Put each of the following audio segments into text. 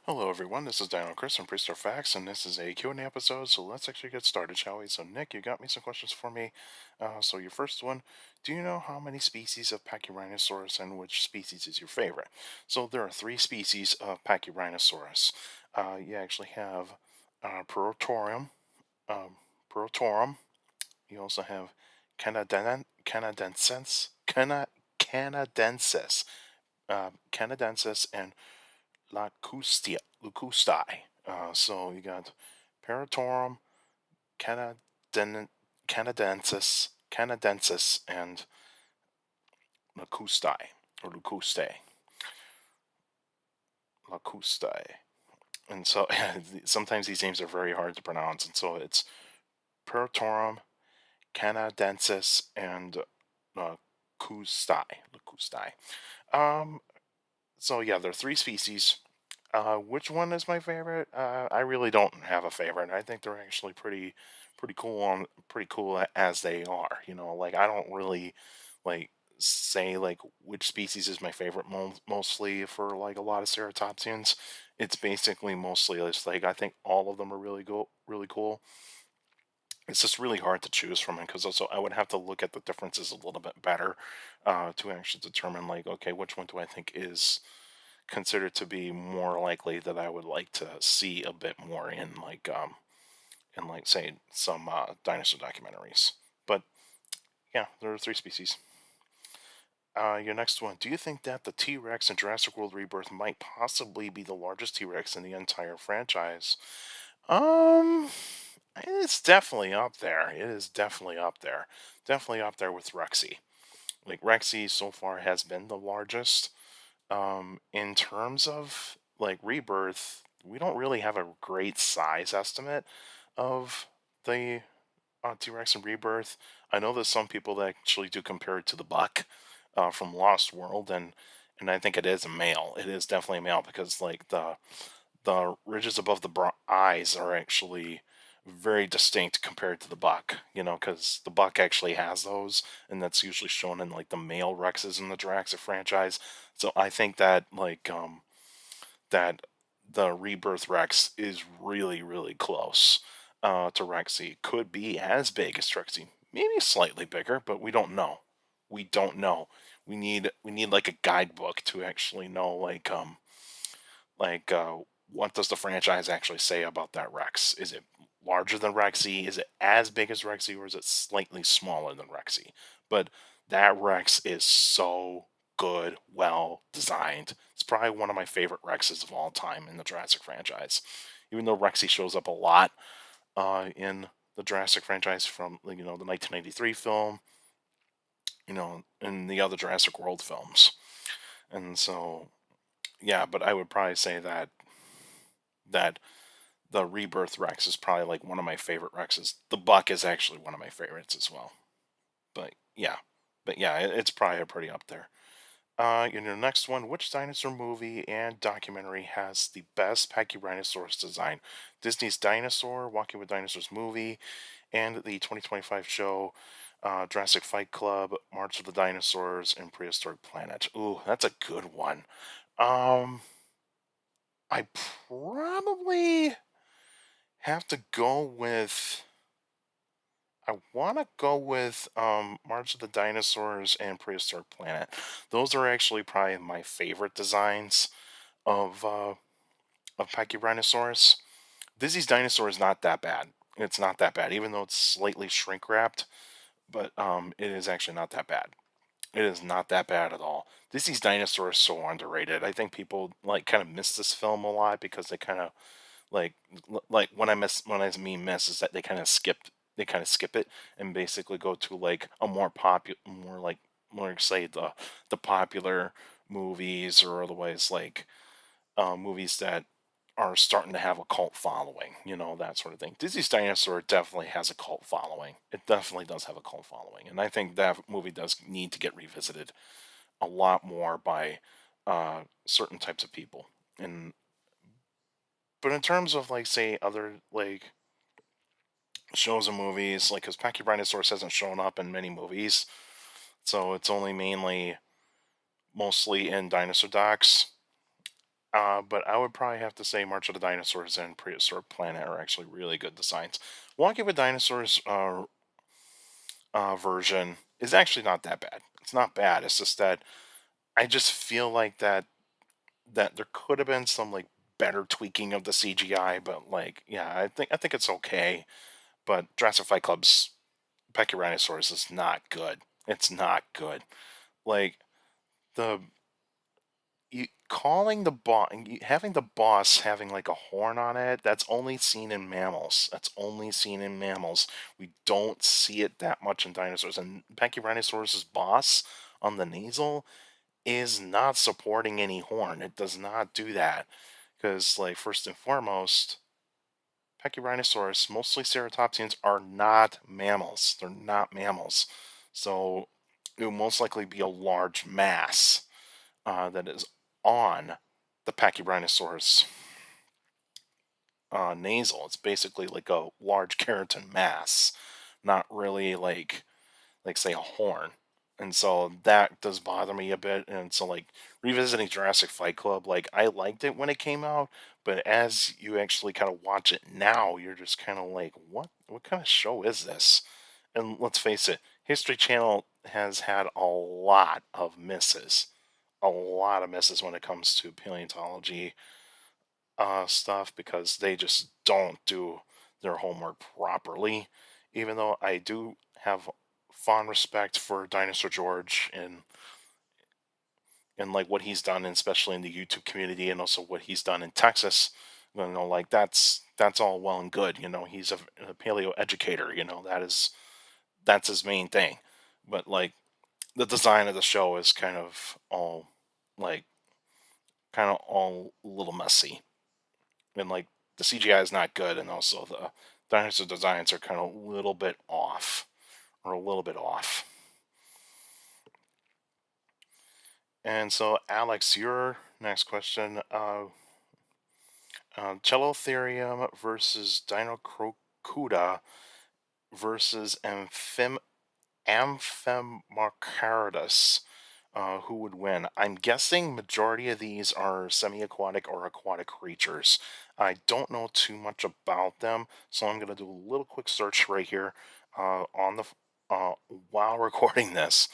Hello everyone, this is Dino Chris from Prehistoric Facts, and this is a Q&A episode, so let's actually get started, shall we? So Nick, you got me some questions for me. So your first one, do you know how many species of Pachyrhinosaurus and which species is your favorite? So there are three species of Pachyrhinosaurus. You actually have Protorum, um, Protorum. You also have Canadensis, Canadensis, and Lacustai. So you got Paratorum, Canaden, Canadensis, and Lacustai, or Lacustai. And so sometimes these names are very hard to pronounce, and so it's Paratorum, Canadensis, and Lacustai. Um, so yeah, there are three species. Which one is my favorite? I really don't have a favorite. I think they're actually pretty cool as they are. Like I don't really like say like which species is my favorite. Mostly for like a lot of ceratopsians, it's basically mostly just like I think all of them are really cool. It's just really hard to choose from it because also I would have to look at the differences a little bit better to actually determine like okay which one do I think is considered to be more likely that I would like to see a bit more in like say some dinosaur documentaries. But yeah, there are three species. Your next one. Do you think that the T Rex in Jurassic World Rebirth might possibly be the largest T Rex in the entire franchise? Um, it's definitely up there. It is definitely up there. Definitely up there with Rexy. Like Rexy so far has been the largest. In terms of like Rebirth, we don't really have a great size estimate of the T-Rex and Rebirth. I know there's some people that actually do compare it to the buck from Lost World, and I think it is a male. It is definitely a male because like the ridges above the eyes are actually very distinct compared to the buck. Because the buck actually has those, and that's usually shown in like the male Rexes in the Jurassic franchise. So I think that that the Rebirth Rex is really close to Rexy. Could be as big as Rexy, maybe slightly bigger, but we don't know. We don't know. We need like a guidebook to actually know like what does the franchise actually say about that Rex? Is it larger than Rexy? Is it as big as Rexy, or is it slightly smaller than Rexy? But that Rex is so good, well designed. It's probably one of my favorite Rexes of all time in the Jurassic franchise. Even though Rexy shows up a lot in the Jurassic franchise from the 1993 film, and the other Jurassic World films. And so yeah, but I would probably say that the Rebirth Rex is probably like one of my favorite Rexes. The Buck is actually one of my favorites as well. But yeah, it's probably pretty up there. Your next one, which dinosaur movie and documentary has the best Pachyrhinosaurus design? Disney's Dinosaur, Walking with Dinosaurs movie, and the 2025 show Jurassic Fight Club, March of the Dinosaurs, and Prehistoric Planet. Ooh, that's a good one. Um, I probably have to go with. I want to go with March of the Dinosaurs and Prehistoric Planet. Those are actually probably my favorite designs of Pachyrhinosaurus. Dizzy's dinosaur is not that bad. It's not that bad, even though it's slightly shrink wrapped. But it is actually not that bad. It is not that bad at all. Dizzy's dinosaur is so underrated. I think people like kind of miss this film a lot because they kind of like like when I mean miss is that they kind of skip it and basically go to like a more popular more say the popular movies or otherwise like movies that are starting to have a cult following, that sort of thing. Disney's Dinosaur definitely has a cult following. It definitely does have a cult following, and I think that movie does need to get revisited a lot more by certain types of people. And but in terms of like say other like shows and movies, like because Pachyrhinosaurus hasn't shown up in many movies, so it's only mostly in dinosaur docs. But I would probably have to say March of the Dinosaurs and Prehistoric Planet are actually really good designs. Walking with Dinosaurs version is actually not that bad. It's not bad. It's just that I just feel like that there could have been some like better tweaking of the CGI, but like yeah, I think it's okay. But Jurassic Fight Club's Pachyrhinosaurus is not good. It's not good. Like the calling the boss, having the boss having like a horn on it, that's only seen in mammals. That's only seen in mammals. We don't see it that much in dinosaurs. And Pachyrhinosaurus's boss on the nasal is not supporting any horn. It does not do that. Because, like, first and foremost, Pachyrhinosaurus, mostly ceratopsians, are not mammals. They're not mammals. So it will most likely be a large mass that is on the Pachyrhinosaurus nasal. It's basically like a large keratin mass, not really like say a horn. And so that does bother me a bit. And so like revisiting Jurassic Fight Club, like I liked it when it came out, but as you actually kind of watch it now, you're just kind of like, what kind of show is this? And let's face it, History Channel has had a lot of misses when it comes to paleontology stuff because they just don't do their homework properly. Even though I do have fond respect for Dinosaur George and like what he's done, especially in the YouTube community, and also what he's done in Texas. Like that's all well and good. He's a paleo educator. That's his main thing. But like the design of the show is like kind of all a little messy, and like the CGI is not good, and also the dinosaur designs are kind of a little bit off, or a little bit off. And so, Alex, your next question: Chelotherium versus Dinocrocuta versus Amphimacaridus. Who would win? I'm guessing majority of these are semi-aquatic or aquatic creatures. I don't know too much about them, so I'm going to do a little quick search right here on the uh, while recording this.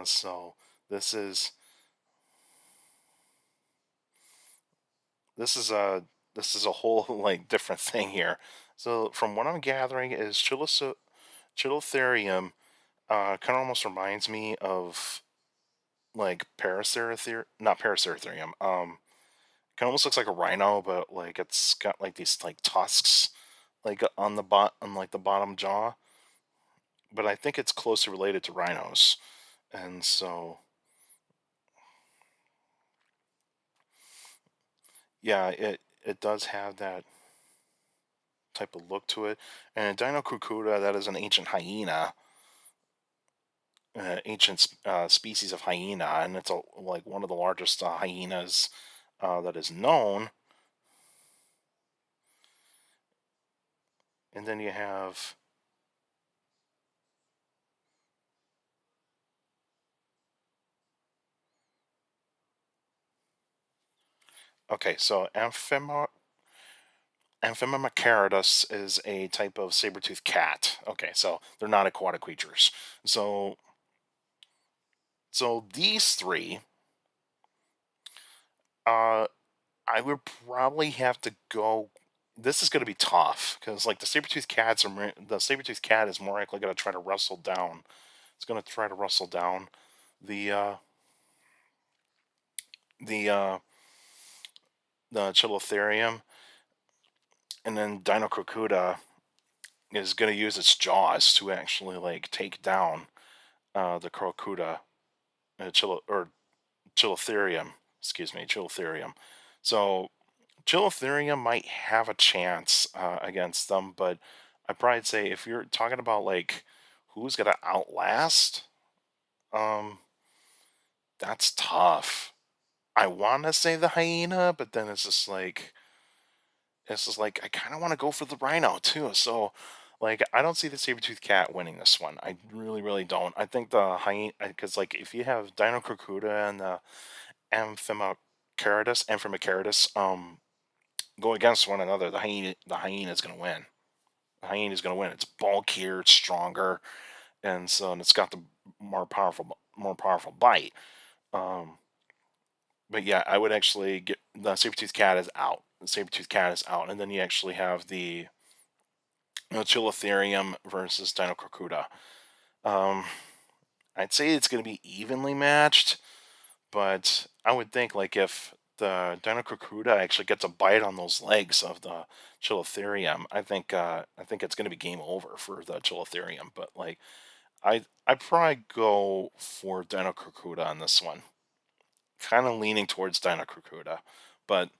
So this is this is a this is a whole like different thing here. So from what I'm gathering is Chilotherium kind of almost reminds me of like Paraceratherium, not Paraceratherium. Kind of almost looks like a rhino, but like it's got like these like tusks like on like the bottom jaw. But I think it's closely related to rhinos, and so yeah, it does have that type of look to it. And Dinocrocuta, that is an ancient hyena, ancient species of hyena, and it's like one of the largest hyenas that is known. And then you have okay, so Amphimacaridus is a type of saber-toothed cat. Okay, so they're not aquatic creatures. So so these three, uh, I would probably have to go. This is going to be tough because like the saber-toothed cat is more likely going to try to wrestle down. It's going to try to wrestle down the uh, the uh, the Chilotherium, and then Dinocrocuta is going to use its jaws to actually like take down the Crocuta, or Chilotherium. Excuse me, Chilotherium. So Chilotherium might have a chance against them, but I'd probably say if you're talking about like who's gonna outlast, um, that's tough. I want to say the hyena, but then it's just like I kind of want to go for the rhino too. So, like, I don't see the saber-toothed cat winning this one. I really, really don't. I think the hyena, because like if you have Dinocrocuta and the Amphimacaridus, go against one another, the hyena is going to win. The hyena is going to win. It's bulkier, it's stronger, and it's got the more powerful bite. Um, but yeah, I would actually get the saber-toothed cat is out. The saber-toothed cat is out, and then you actually have the Chilitherium versus Dinocrocuta. Um, I'd say it's going to be evenly matched, but I would think like if the Dinocrocuta actually gets a bite on those legs of the Chilitherium, I think it's going to be game over for the Chilitherium. But like I'd probably go for Dinocrocuta on this one, kind of leaning towards Dinocrocuta, but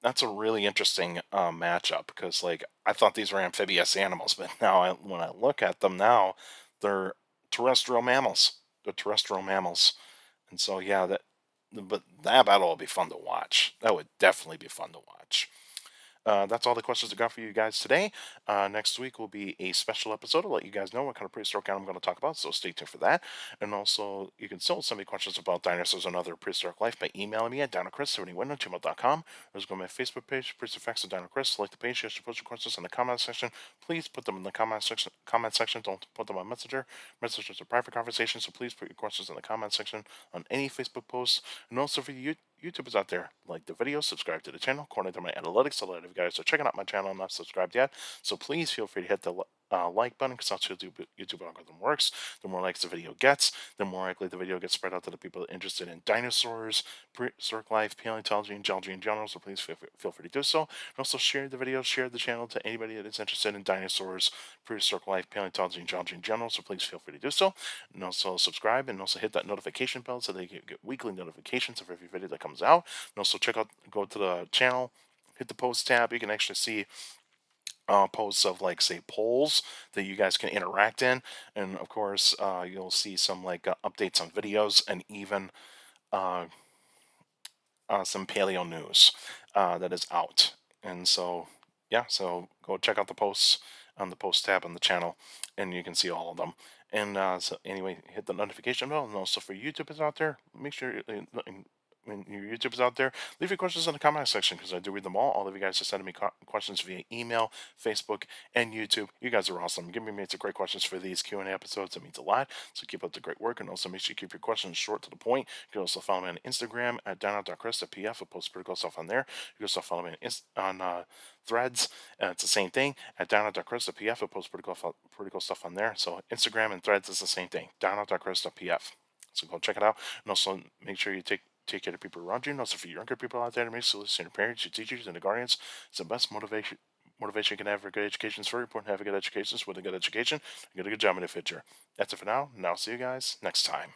that's a really interesting matchup because like I thought these were amphibious animals, but now when I look at them now, they're terrestrial mammals. They're terrestrial mammals, and so yeah, but that battle will be fun to watch. That would definitely be fun to watch. That's all the questions I got for you guys today. Next week will be a special episode. I'll let you guys know what kind of prehistoric animal I'm going to talk about, so stay tuned for that. And also, you can still send me questions about dinosaurs and other prehistoric life by emailing me at dinochrist71@gmail.com. There's going to be my Facebook page, Prehistoric Facts of Dino Chris. Like the page, you should post your questions in the comment section. Please put them in the comment section. Comment section. Don't put them on Messenger. Messenger is a private conversation, so please put your questions in the comment section on any Facebook post. And also for you YouTubers out there, like the video, subscribe to the channel. According to my analytics, a lot of you guys are checking out my channel and not subscribed yet. So please feel free to hit the like button, because that's how YouTube algorithm works. The more likes the video gets, the more likely the video gets spread out to the people interested in dinosaurs, prehistoric life, paleontology, and geology in general. So please feel free to do so. And also share the video, share the channel to anybody that is interested in dinosaurs, prehistoric life, paleontology, and geology in general. So please feel free to do so. And also subscribe, and also hit that notification bell so that you get weekly notifications of every video that comes out. And also go to the channel, hit the post tab. You can actually see posts of like say polls that you guys can interact in, and of course you'll see some like updates on videos, and even uh, some paleo news that is out. And so yeah, so go check out the posts on the post tab on the channel, and you can see all of them. And so anyway, hit the notification bell. And also for YouTubers out there, make sure when your YouTubers out there, leave your questions in the comment section, because I do read them all. All of you guys are sending me questions via email, Facebook, and YouTube. You guys are awesome. Give me mates of great questions for these Q&A episodes. It means a lot. So keep up the great work, and also make sure you keep your questions short to the point. You can also follow me on Instagram at dino.chris.pf. I post pretty cool stuff on there. You can also follow me on Threads. It's the same thing at dino.chris.pf. I post pretty cool stuff on there. So Instagram and Threads is the same thing. dino.chris.pf. So go check it out. And also make sure you take care of people around you. And also for younger people out there, make sure to listen to your parents, your teachers, and the guardians. It's the best motivation you can have for a good education. It's very important to have a good education. So with a good education, you get a good job in the future. That's it for now, and I'll see you guys next time.